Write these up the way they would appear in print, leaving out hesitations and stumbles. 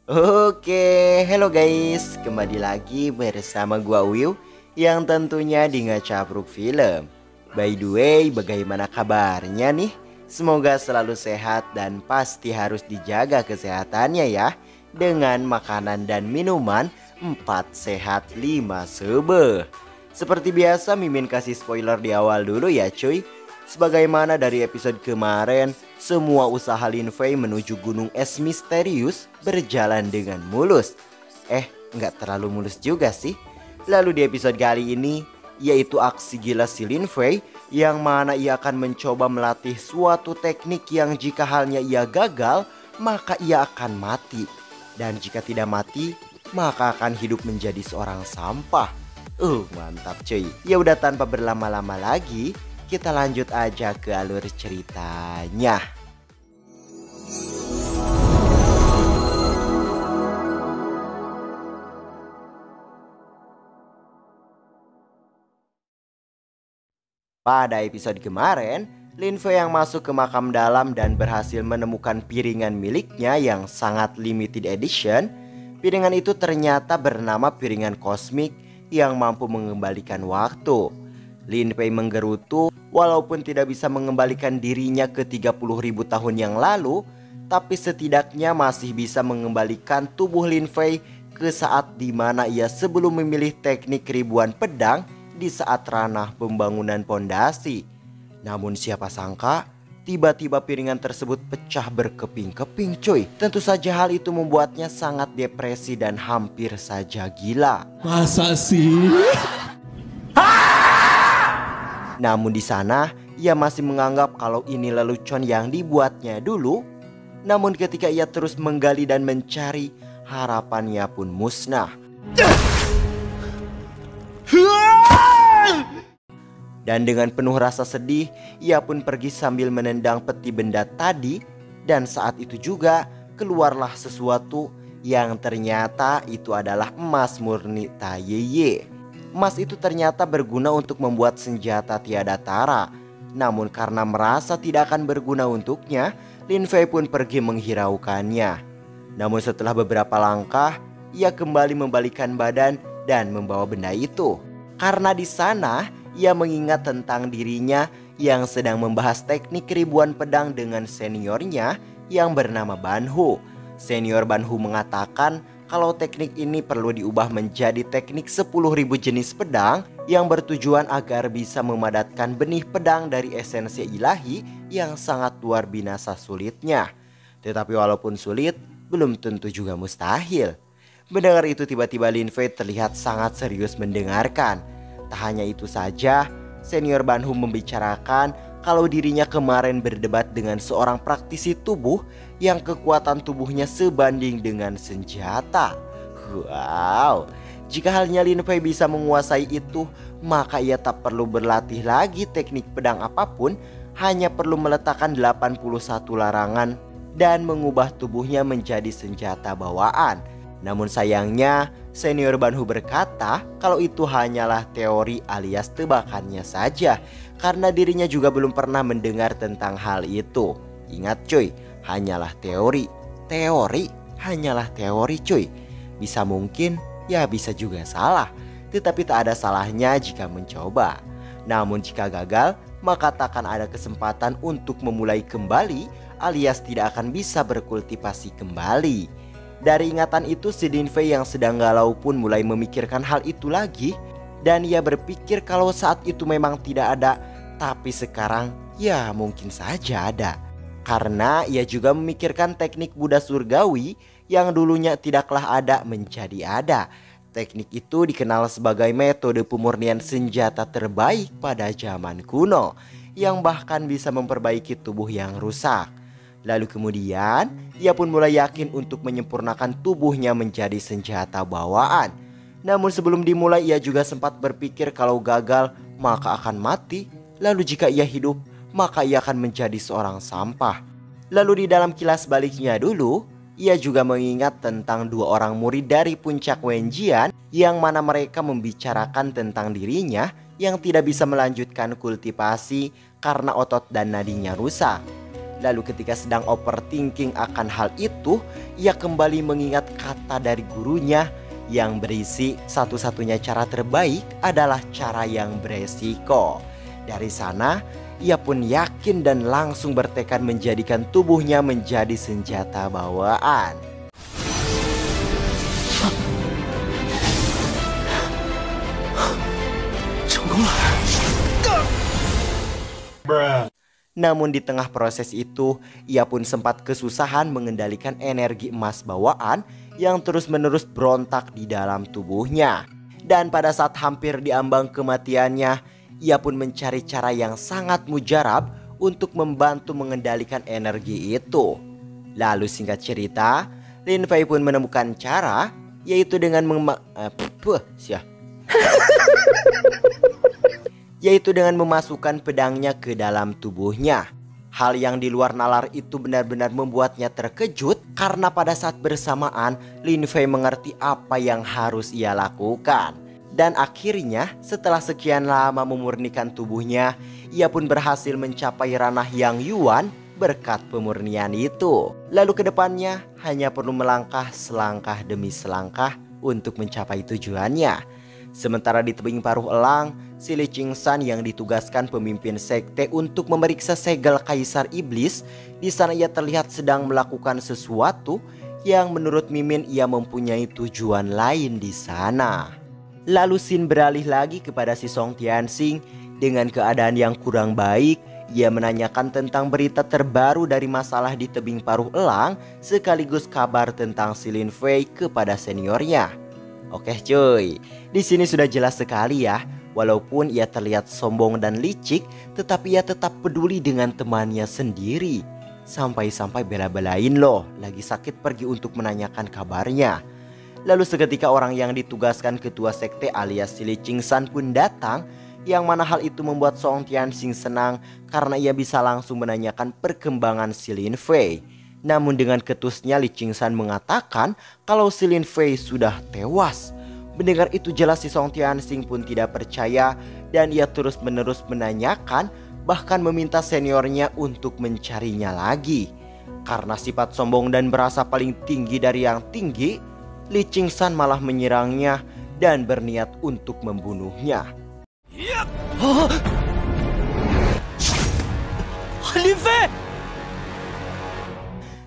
Oke, hello guys, kembali lagi bersama gua Will yang tentunya di Ngacapruk Film. By the way, bagaimana kabarnya nih? Semoga selalu sehat dan pasti harus dijaga kesehatannya ya. Dengan makanan dan minuman 4 sehat 5 sebe. Seperti biasa Mimin kasih spoiler di awal dulu ya cuy. Sebagaimana dari episode kemarin, semua usaha Lin Fei menuju gunung es misterius berjalan dengan mulus. Nggak terlalu mulus juga sih. Lalu di episode kali ini, yaitu aksi gila si Lin Fei yang mana ia akan mencoba melatih suatu teknik yang jika halnya ia gagal, maka ia akan mati. Dan jika tidak mati, maka akan hidup menjadi seorang sampah. Mantap cuy. Ya udah tanpa berlama-lama lagi, kita lanjut aja ke alur ceritanya. Pada episode kemarin, Lin Fei yang masuk ke makam dalam dan berhasil menemukan piringan miliknya yang sangat limited edition. Piringan itu ternyata bernama piringan kosmik yang mampu mengembalikan waktu. Lin Fei menggerutu walaupun tidak bisa mengembalikan dirinya ke 30.000 tahun yang lalu, tapi setidaknya masih bisa mengembalikan tubuh Lin Fei ke saat dimana ia sebelum memilih teknik ribuan pedang di saat ranah pembangunan pondasi. Namun siapa sangka tiba-tiba piringan tersebut pecah berkeping-keping cuy. Tentu saja hal itu membuatnya sangat depresi dan hampir saja gila. Masa sih? Namun di sana ia masih menganggap kalau ini lelucon yang dibuatnya dulu. Namun ketika ia terus menggali dan mencari, harapannya pun musnah. Dan dengan penuh rasa sedih, ia pun pergi sambil menendang peti benda tadi. Dan saat itu juga keluarlah sesuatu yang ternyata itu adalah emas murni Tayeye. Emas itu ternyata berguna untuk membuat senjata tiada tara. Namun karena merasa tidak akan berguna untuknya, Lin Fei pun pergi menghiraukannya. Namun setelah beberapa langkah, ia kembali membalikkan badan dan membawa benda itu. Karena di sana ia mengingat tentang dirinya yang sedang membahas teknik ribuan pedang dengan seniornya yang bernama Ban Hu. Senior Ban Hu mengatakan kalau teknik ini perlu diubah menjadi teknik 10.000 jenis pedang yang bertujuan agar bisa memadatkan benih pedang dari esensi ilahi yang sangat luar binasa sulitnya. Tetapi walaupun sulit, belum tentu juga mustahil. Mendengar itu tiba-tiba Lin Fei terlihat sangat serius mendengarkan. Tak hanya itu saja, senior Ban Hu membicarakan kalau dirinya kemarin berdebat dengan seorang praktisi tubuh yang kekuatan tubuhnya sebanding dengan senjata. Wow, jika halnya Lin Fei bisa menguasai itu, maka ia tak perlu berlatih lagi teknik pedang apapun, hanya perlu meletakkan 81 larangan dan mengubah tubuhnya menjadi senjata bawaan. Namun sayangnya, senior Ban Hu berkata kalau itu hanyalah teori alias tebakannya saja, karena dirinya juga belum pernah mendengar tentang hal itu. Ingat cuy, hanyalah teori. Teori hanyalah teori cuy. Bisa mungkin, ya bisa juga salah. Tetapi tak ada salahnya jika mencoba. Namun jika gagal, maka tak akan ada kesempatan untuk memulai kembali alias tidak akan bisa berkultivasi kembali. Dari ingatan itu si Lin Fei yang sedang galau pun mulai memikirkan hal itu lagi. Dan ia berpikir kalau saat itu memang tidak ada, tapi sekarang ya mungkin saja ada. Karena ia juga memikirkan teknik Buddha surgawi yang dulunya tidaklah ada menjadi ada. Teknik itu dikenal sebagai metode pemurnian senjata terbaik pada zaman kuno, yang bahkan bisa memperbaiki tubuh yang rusak. Lalu kemudian ia pun mulai yakin untuk menyempurnakan tubuhnya menjadi senjata bawaan. Namun sebelum dimulai ia juga sempat berpikir kalau gagal maka akan mati. Lalu jika ia hidup maka ia akan menjadi seorang sampah. Lalu di dalam kilas baliknya dulu, ia juga mengingat tentang dua orang murid dari puncak Wenjian yang mana mereka membicarakan tentang dirinya yang tidak bisa melanjutkan kultivasi karena otot dan nadinya rusak. Lalu ketika sedang overthinking akan hal itu, ia kembali mengingat kata dari gurunya yang berisi satu-satunya cara terbaik adalah cara yang beresiko. Dari sana, ia pun yakin dan langsung bertekad menjadikan tubuhnya menjadi senjata bawaan. Namun di tengah proses itu, ia pun sempat kesusahan mengendalikan energi emas bawaan yang terus-menerus berontak di dalam tubuhnya. Dan pada saat hampir diambang kematiannya, ia pun mencari cara yang sangat mujarab untuk membantu mengendalikan energi itu. Lalu singkat cerita, Lin Fei pun menemukan cara, yaitu dengan yaitu dengan memasukkan pedangnya ke dalam tubuhnya. Hal yang di luar nalar itu benar-benar membuatnya terkejut karena pada saat bersamaan Lin Fei mengerti apa yang harus ia lakukan. Dan akhirnya setelah sekian lama memurnikan tubuhnya, ia pun berhasil mencapai ranah Yang Yuan berkat pemurnian itu. Lalu kedepannya hanya perlu melangkah selangkah demi selangkah untuk mencapai tujuannya. Sementara di tebing paruh elang, si Li Qingsan yang ditugaskan pemimpin sekte untuk memeriksa segel Kaisar Iblis, di sana ia terlihat sedang melakukan sesuatu yang menurut Mimin ia mempunyai tujuan lain di sana. Lalu Sin beralih lagi kepada si Song Tianxing dengan keadaan yang kurang baik. Ia menanyakan tentang berita terbaru dari masalah di tebing paruh elang sekaligus kabar tentang si Lin Fei kepada seniornya. Oke cuy, di sini sudah jelas sekali ya. Walaupun ia terlihat sombong dan licik, tetapi ia tetap peduli dengan temannya sendiri. Sampai-sampai bela-belain loh, lagi sakit pergi untuk menanyakan kabarnya. Lalu seketika orang yang ditugaskan ketua sekte alias si Li Qingsan pun datang, yang mana hal itu membuat Song Tianxing senang karena ia bisa langsung menanyakan perkembangan si Lin Fei. Namun dengan ketusnya Li Qingsan mengatakan kalau si Lin Fei sudah tewas. Mendengar itu jelas si Song Tianxing pun tidak percaya dan ia terus-menerus menanyakan bahkan meminta seniornya untuk mencarinya lagi. Karena sifat sombong dan berasa paling tinggi dari yang tinggi, Li Qingsan malah menyerangnya dan berniat untuk membunuhnya. Lin Fei!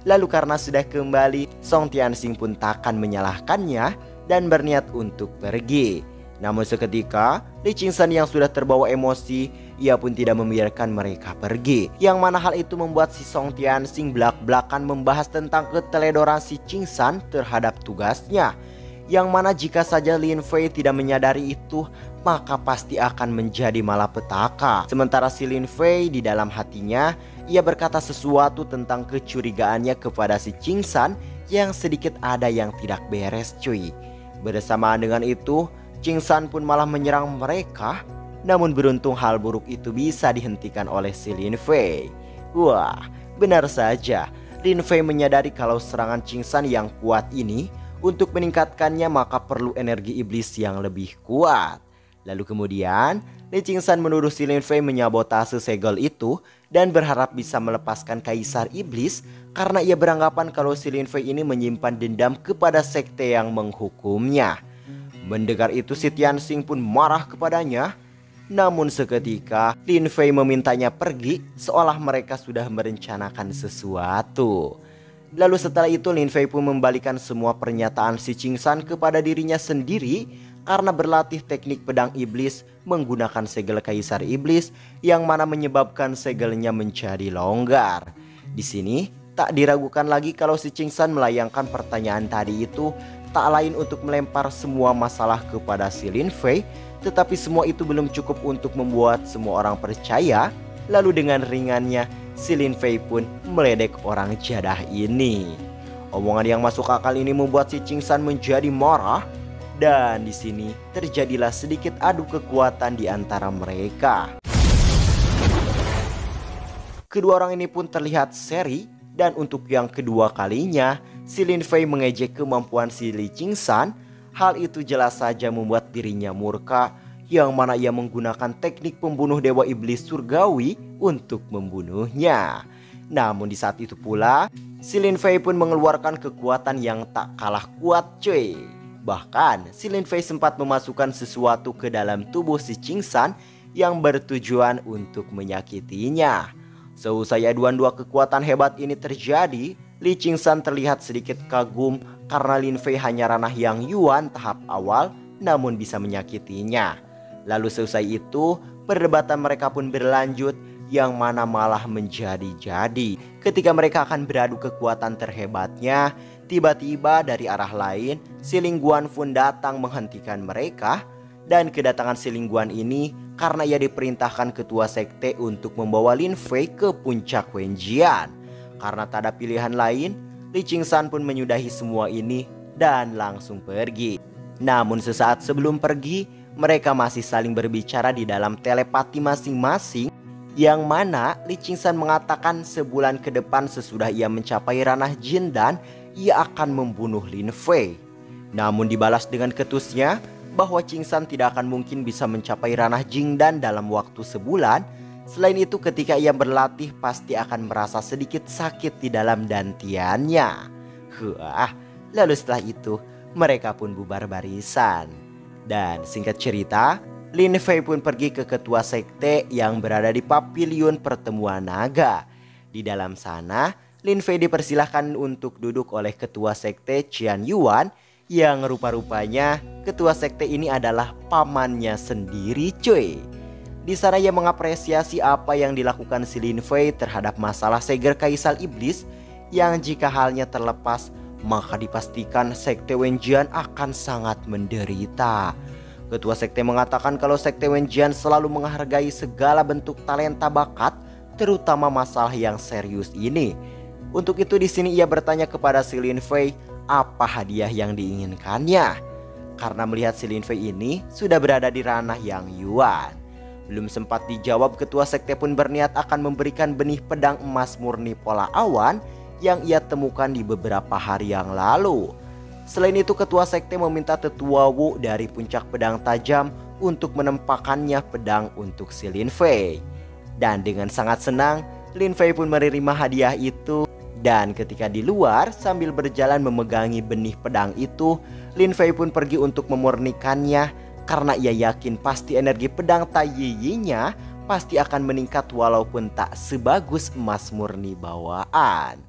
Lalu karena sudah kembali, Song Tianxing pun takkan menyalahkannya dan berniat untuk pergi. Namun seketika, Li Qingsan yang sudah terbawa emosi, ia pun tidak membiarkan mereka pergi. Yang mana hal itu membuat si Song Tianxing belak-belakan membahas tentang keteledoran si Qingsan terhadap tugasnya. Yang mana jika saja Lin Fei tidak menyadari itu, maka pasti akan menjadi malapetaka. Sementara si Lin Fei di dalam hatinya, ia berkata sesuatu tentang kecurigaannya kepada si Qingsan yang sedikit ada yang tidak beres cuy. Bersamaan dengan itu, Qingsan pun malah menyerang mereka. Namun beruntung hal buruk itu bisa dihentikan oleh si Lin Fei. Wah, benar saja. Lin Fei menyadari kalau serangan Qingsan yang kuat ini, untuk meningkatkannya maka perlu energi iblis yang lebih kuat. Lalu kemudian Li Qingsan menuduh si Lin Fei menyabotase segel itu dan berharap bisa melepaskan Kaisar Iblis karena ia beranggapan kalau si Lin Fei ini menyimpan dendam kepada sekte yang menghukumnya. Mendengar itu si Tianxing pun marah kepadanya. Namun seketika Lin Fei memintanya pergi seolah mereka sudah merencanakan sesuatu. Lalu setelah itu Lin Fei pun membalikan semua pernyataan si Qingsan kepada dirinya sendiri karena berlatih teknik pedang iblis menggunakan segel Kaisar Iblis yang mana menyebabkan segelnya menjadi longgar. Di sini tak diragukan lagi kalau si Qingsan melayangkan pertanyaan tadi itu tak lain untuk melempar semua masalah kepada si Lin Fei, tetapi semua itu belum cukup untuk membuat semua orang percaya. Lalu dengan ringannya si Lin Fei pun meledek orang jadah ini. Omongan yang masuk akal ini membuat si Qingsan menjadi marah. Dan di sini terjadilah sedikit adu kekuatan di antara mereka. Kedua orang ini pun terlihat seri dan untuk yang kedua kalinya si Lin Fei mengejek kemampuan si Li Qingsan. Hal itu jelas saja membuat dirinya murka, yang mana ia menggunakan teknik pembunuh dewa iblis surgawi untuk membunuhnya. Namun di saat itu pula, si Lin Fei pun mengeluarkan kekuatan yang tak kalah kuat cuy. Bahkan si Lin Fei sempat memasukkan sesuatu ke dalam tubuh si Ching San yang bertujuan untuk menyakitinya. Seusai aduan dua kekuatan hebat ini terjadi, Li Ching San terlihat sedikit kagum karena Lin Fei hanya ranah Yang Yuan tahap awal namun bisa menyakitinya. Lalu seusai itu, perdebatan mereka pun berlanjut yang mana malah menjadi-jadi. Ketika mereka akan beradu kekuatan terhebatnya, tiba-tiba dari arah lain, si Ling Guan Fun datang menghentikan mereka. Dan kedatangan si Ling Guan ini karena ia diperintahkan ketua sekte untuk membawa Lin Fei ke puncak Wenjian. Karena tak ada pilihan lain, Li Ching San pun menyudahi semua ini dan langsung pergi. Namun sesaat sebelum pergi, mereka masih saling berbicara di dalam telepati masing-masing, yang mana Li Ching San mengatakan sebulan ke depan sesudah ia mencapai ranah Jin dan ia akan membunuh Lin Fei. Namun dibalas dengan ketusnya bahwa Ching San tidak akan mungkin bisa mencapai ranah Jingdan dalam waktu sebulan. Selain itu ketika ia berlatih pasti akan merasa sedikit sakit di dalam dantiannya. Lalu setelah itu mereka pun bubar barisan. Dan singkat cerita, Lin Fei pun pergi ke ketua sekte yang berada di pavilion pertemuan naga. Di dalam sana, Lin Fei dipersilahkan untuk duduk oleh ketua sekte Qian Yuan, yang rupa-rupanya ketua sekte ini adalah pamannya sendiri cuy. Di sana ia mengapresiasi apa yang dilakukan si Lin Fei terhadap masalah segel kaisar iblis, yang jika halnya terlepas maka dipastikan sekte Wenjian akan sangat menderita. Ketua sekte mengatakan kalau sekte Wenjian selalu menghargai segala bentuk talenta bakat, terutama masalah yang serius ini. Untuk itu di sini ia bertanya kepada si Lin Fei apa hadiah yang diinginkannya. Karena melihat si Lin Fei ini sudah berada di ranah Yang Yuan. Belum sempat dijawab, ketua sekte pun berniat akan memberikan benih pedang emas murni pola awan yang ia temukan di beberapa hari yang lalu. Selain itu ketua sekte meminta tetua Wu dari puncak pedang tajam untuk menempatkannya pedang untuk si Lin Fei. Dan dengan sangat senang Lin Fei pun menerima hadiah itu. Dan ketika di luar sambil berjalan memegangi benih pedang itu, Lin Fei pun pergi untuk memurnikannya karena ia yakin pasti energi pedang Taiyinya pasti akan meningkat walaupun tak sebagus emas murni bawaan.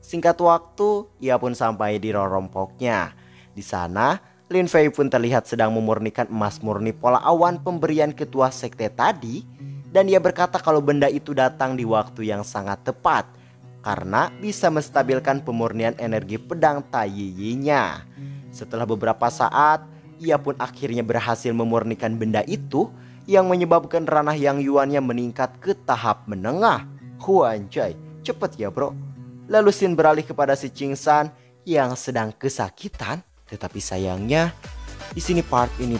Singkat waktu, ia pun sampai di rorompoknya. Di sana, Lin Fei pun terlihat sedang memurnikan emas murni pola awan pemberian ketua sekte tadi, dan ia berkata kalau benda itu datang di waktu yang sangat tepat karena bisa menstabilkan pemurnian energi pedang Taiyinya. Setelah beberapa saat, ia pun akhirnya berhasil memurnikan benda itu yang menyebabkan ranah Yang Yuannya meningkat ke tahap menengah. Anjay, cepet ya bro. Lalu Sin beralih kepada si Ching San yang sedang kesakitan. Tetapi sayangnya di sini part ini